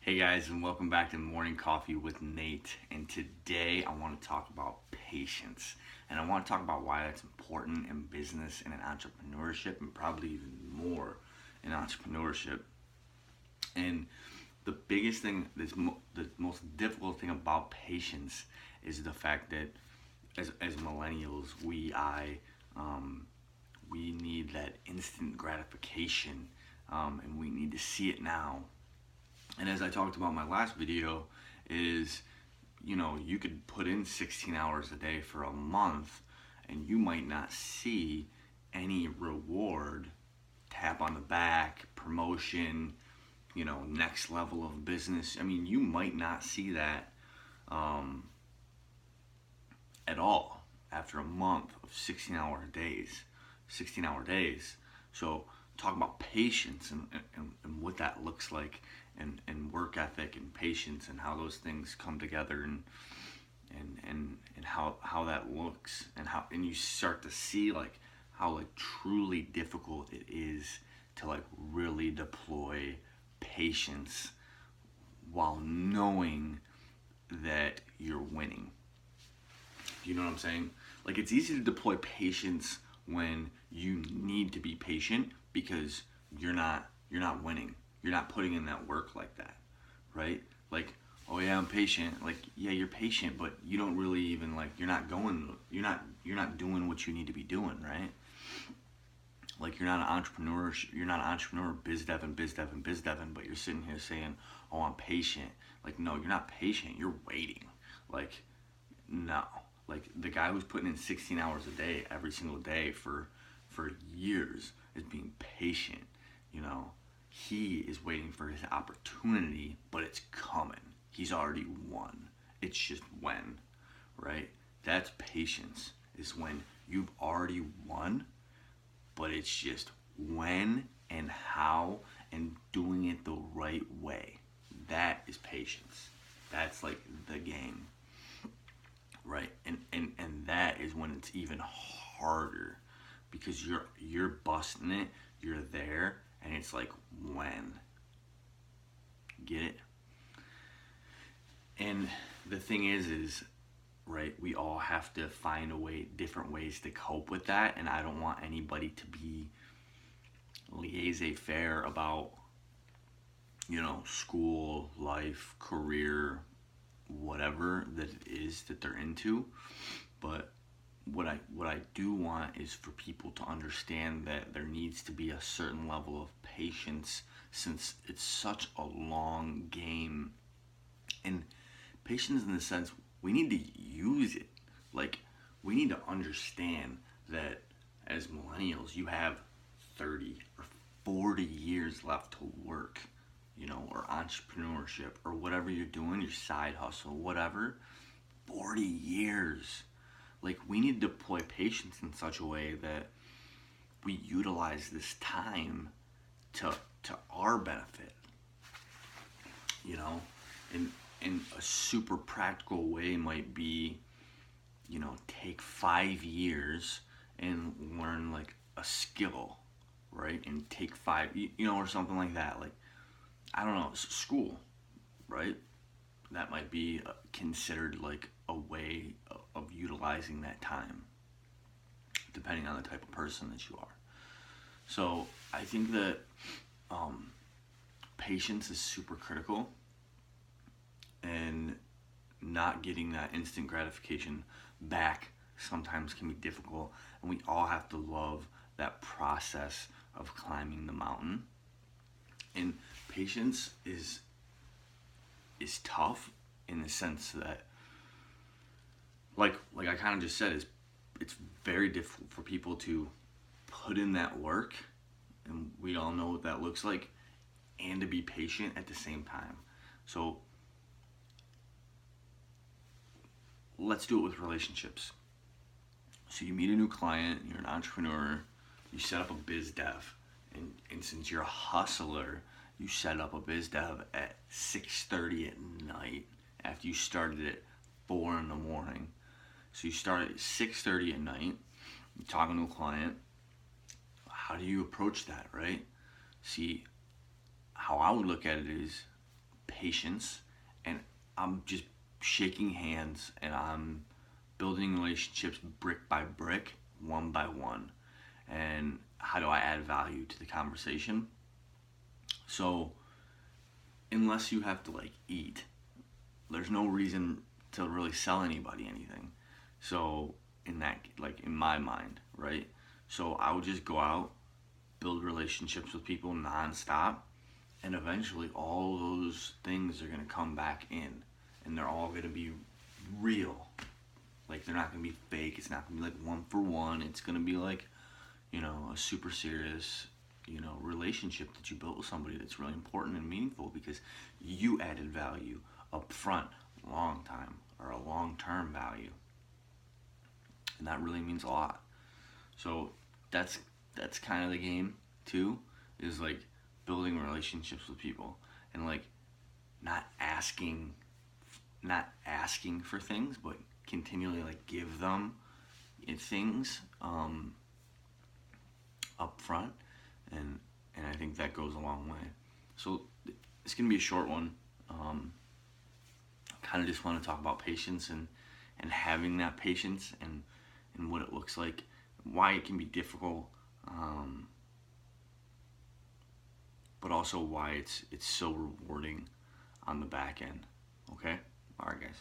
Hey guys, and welcome back to Morning Coffee with Nate. And today I want to talk about patience. And I want to talk about why that's important in business and in entrepreneurship, and probably even more in entrepreneurship. And the biggest thing, the most difficult thing about patience is the fact that as millennials, we need that instant gratification, and we need to see it now. And as I talked about in my last video, is you could put in 16 hours a day for a month and you might not see any reward, tap on the back, promotion, next level of business. I mean, you might not see that at all after a month of 16-hour days. So talk about patience and what that looks like, and work ethic and patience, and how those things come together, and how that looks, and you start to see how truly difficult it is to really deploy patience while knowing that you're winning. You know what I'm saying? It's easy to deploy patience when you need to be patient because you're not winning. You're not putting in that work like that, right? Oh yeah, I'm patient. Yeah, you're patient, but you don't really even you're not doing what you need to be doing, right? You're not an entrepreneur, biz devin, but you're sitting here saying, "Oh, I'm patient." No, you're not patient. You're waiting. No. The guy who's putting in 16 hours a day every single day for years is being patient, He is waiting for his opportunity, but it's coming. He's already won. It's just when, right? That's patience, is when you've already won, but it's just when and how, and doing it the right way. That is patience. That's the game, right? And that is when it's even harder, because you're busting it, you're there, and it's when. Get it? And the thing is right, we all have to find different ways to cope with that, and I don't want anybody to be laissez-faire about school, life, career, whatever that it is that they're into. But what I do want is for people to understand that there needs to be a certain level of patience, since it's such a long game. And patience in the sense, we need to use it. We need to understand that as millennials, you have 30 or 40 years left to work, or entrepreneurship, or whatever you're doing, your side hustle, whatever. 40 years. We need to deploy patience in such a way that we utilize this time to our benefit, and a super practical way might be, take 5 years and learn a skill, right? And take 5, or something like that. I don't know, school, right? That might be considered a way of utilizing that time, depending on the type of person that you are. So I think that patience is super critical, and not getting that instant gratification back sometimes can be difficult, and we all have to love that process of climbing the mountain. And patience is tough in the sense that like I kind of just said, is it's very difficult for people to put in that work, and we all know what that looks like, and to be patient at the same time. So let's do it with relationships. So you meet a new client, you're an entrepreneur, you set up a biz dev, and since you're a hustler, you set up a biz dev at 6:30 at night after you started at 4 in the morning. So you start at 6:30 at night, you're talking to a client. How do you approach that, right? See, how I would look at it is patience, and I'm just shaking hands and I'm building relationships brick by brick, one by one. And how do I add value to the conversation? So unless you have to like eat, there's no reason to really sell anybody anything. So in that, like in my mind, right? So I would just go out, build relationships with people nonstop, and eventually all those things are gonna come back in, and they're all gonna be real. Like they're not gonna be fake. It's not gonna be like one for one. It's gonna be like, you know, a super serious, you know, relationship that you built with somebody that's really important and meaningful because you added value up front, long time, or a long-term value. And that really means a lot. So that's kind of the game too, is like building relationships with people and like not asking for things, but continually like give them things up front, and I think that goes a long way. So it's gonna be a short one. Kind of just want to talk about patience and having that patience and what it looks like, why it can be difficult, but also why it's so rewarding on the back end. Okay? All right, guys.